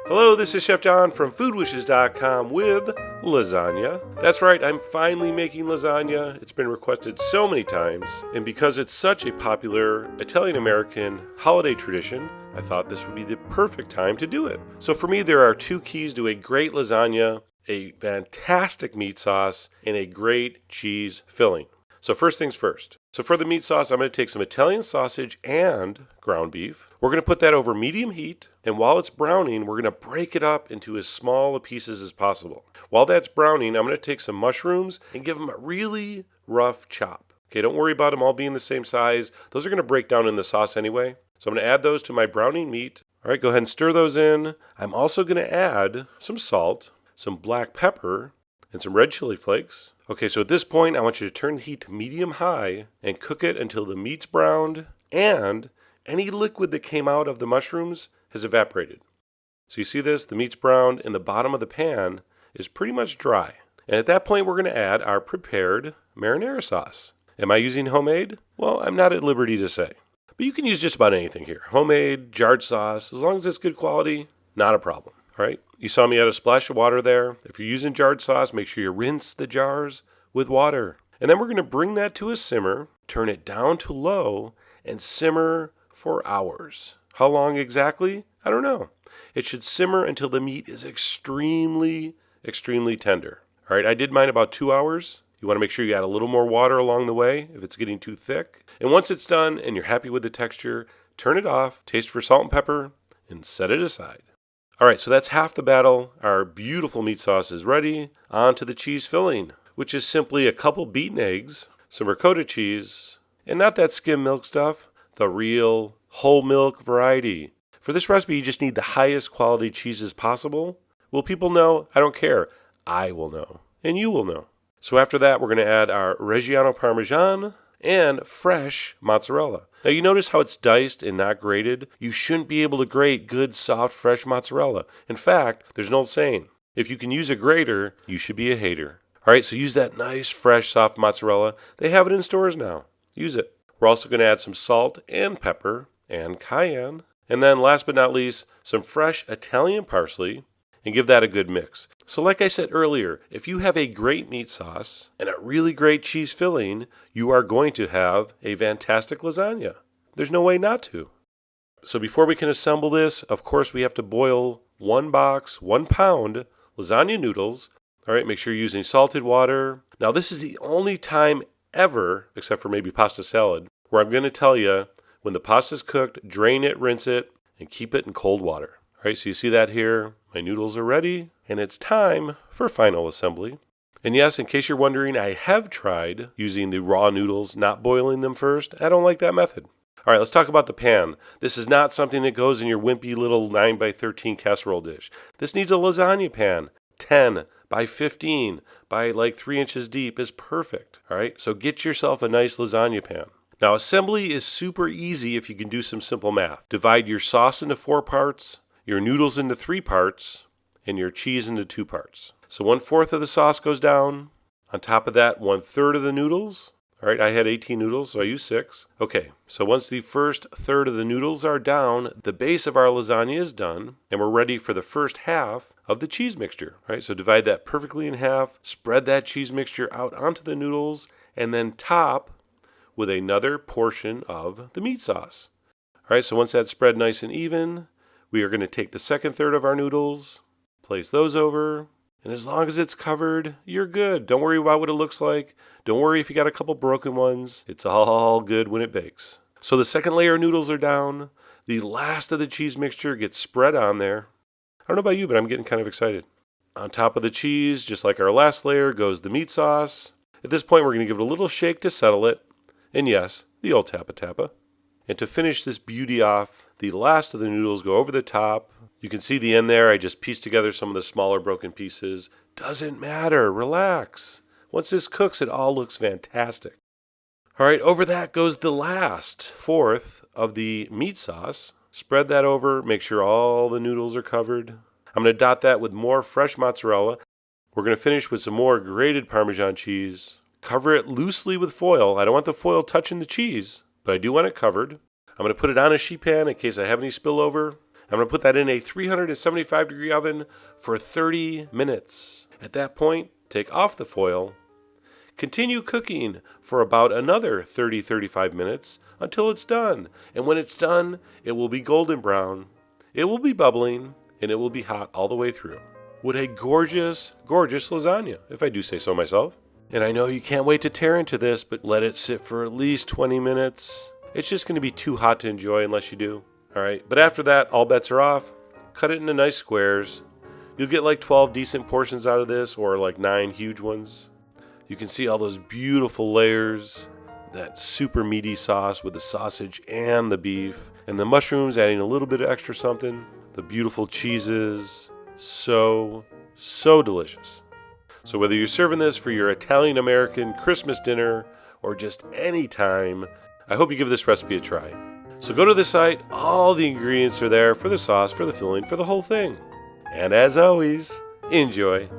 Hello, this is Chef John from foodwishes.com with lasagna. That's right, I'm finally making lasagna. It's been requested so many times, and because it's such a popular Italian-American holiday tradition, I thought this would be the perfect time to do it. So for me, there are two keys to a great lasagna: a fantastic meat sauce and a great cheese filling. So first things first. So for the meat sauce, I'm going to take some Italian sausage and ground beef. We're going to put that over medium heat, and while it's browning, we're going to break it up into as small pieces as possible. While that's browning, I'm going to take some mushrooms and give them a really rough chop. Okay, don't worry about them all being the same size. Those are going to break down in the sauce anyway. So I'm going to add those to my browning meat. All right, go ahead and stir those in. I'm also going to add some salt, some black pepper, and some red chili flakes. Okay, so at this point, I want you to turn the heat to medium-high and cook it until the meat's browned and any liquid that came out of the mushrooms has evaporated. So you see this? The meat's browned and the bottom of the pan is pretty much dry. And at that point, we're going to add our prepared marinara sauce. Am I using homemade? Well, I'm not at liberty to say. But you can use just about anything here. Homemade, jarred sauce, as long as it's good quality, not a problem. All right, you saw me add a splash of water there. If you're using jarred sauce, make sure you rinse the jars with water. And then we're going to bring that to a simmer, turn it down to low, and simmer for hours. How long exactly? I don't know. It should simmer until the meat is extremely tender. All right, I did mine about 2 hours. You want to make sure you add a little more water along the way if it's getting too thick. And once it's done and you're happy with the texture, turn it off, taste for salt and pepper, and set it aside. All right, so that's half the battle. Our beautiful meat sauce is ready. On to the cheese filling, which is simply a couple beaten eggs, some ricotta cheese, and not that skim milk stuff, the real whole milk variety. For this recipe, you just need the highest quality cheeses possible. Will people know? I don't care. I will know, and you will know. So after that, we're going to add our Reggiano Parmesan and fresh mozzarella. Now you notice how it's diced and not grated? You shouldn't be able to grate good, soft, fresh mozzarella. In fact, there's an old saying, if you can use a grater, you should be a hater. All right, so use that nice, fresh, soft mozzarella. They have it in stores now. Use it. We're also going to add some salt and pepper and cayenne. And then last but not least, some fresh Italian parsley, and give that a good mix. So like I said earlier, if you have a great meat sauce and a really great cheese filling, you are going to have a fantastic lasagna. There's no way not to. So before we can assemble this, of course we have to boil 1 box, 1 pound lasagna noodles. All right, make sure you're using salted water. Now this is the only time ever, except for maybe pasta salad, where I'm going to tell you when the pasta's cooked, drain it, rinse it, and keep it in cold water. All right, so you see that here. My noodles are ready, and it's time for final assembly. And yes, in case you're wondering, I have tried using the raw noodles, not boiling them first. I don't like that method. All right, let's talk about the pan. This is not something that goes in your wimpy little 9x13 casserole dish. This needs a lasagna pan. 10 by 15 by like 3 inches deep is perfect. All right, so get yourself a nice lasagna pan. Now, assembly is super easy if you can do some simple math. Divide your sauce into 4 parts, your noodles into 3 parts, and your cheese into 2 parts. So 1/4 of the sauce goes down. On top of that, 1/3 of the noodles. All right, I had 18 noodles, so I used 6. Okay, so once the first third of the noodles are down, the base of our lasagna is done, and we're ready for the first half of the cheese mixture. All right, so divide that perfectly in half, spread that cheese mixture out onto the noodles, and then top with another portion of the meat sauce. All right, so once that's spread nice and even, we are going to take the second third of our noodles, place those over, and as long as it's covered, you're good. Don't worry about what it looks like. Don't worry if you got a couple broken ones. It's all good when it bakes. So the second layer of noodles are down. The last of the cheese mixture gets spread on there. I don't know about you, but I'm getting kind of excited. On top of the cheese, just like our last layer, goes the meat sauce. At this point, we're going to give it a little shake to settle it. And yes, the old tappa. And to finish this beauty off, the last of the noodles go over the top. You can see the end there. I just pieced together some of the smaller broken pieces. Doesn't matter. Relax. Once this cooks, it all looks fantastic. All right, over that goes the last fourth of the meat sauce. Spread that over. Make sure all the noodles are covered. I'm going to dot that with more fresh mozzarella. We're going to finish with some more grated Parmesan cheese. Cover it loosely with foil. I don't want the foil touching the cheese, but I do want it covered. I'm going to put it on a sheet pan in case I have any spillover. I'm going to put that in a 375 degree oven for 30 minutes. At that point, take off the foil. Continue cooking for about another 30-35 minutes until it's done. And when it's done, it will be golden brown, it will be bubbling, and it will be hot all the way through. What a gorgeous, gorgeous lasagna, if I do say so myself. And I know you can't wait to tear into this, but let it sit for at least 20 minutes. It's just going to be too hot to enjoy unless you do. Alright, but after that, all bets are off. Cut it into nice squares. You'll get like 12 decent portions out of this, or like 9 huge ones. You can see all those beautiful layers, that super meaty sauce with the sausage and the beef, and the mushrooms adding a little bit of extra something, the beautiful cheeses. So delicious. So whether you're serving this for your Italian-American Christmas dinner or just any time, I hope you give this recipe a try. So go to the site, all the ingredients are there for the sauce, for the filling, for the whole thing. And as always, enjoy.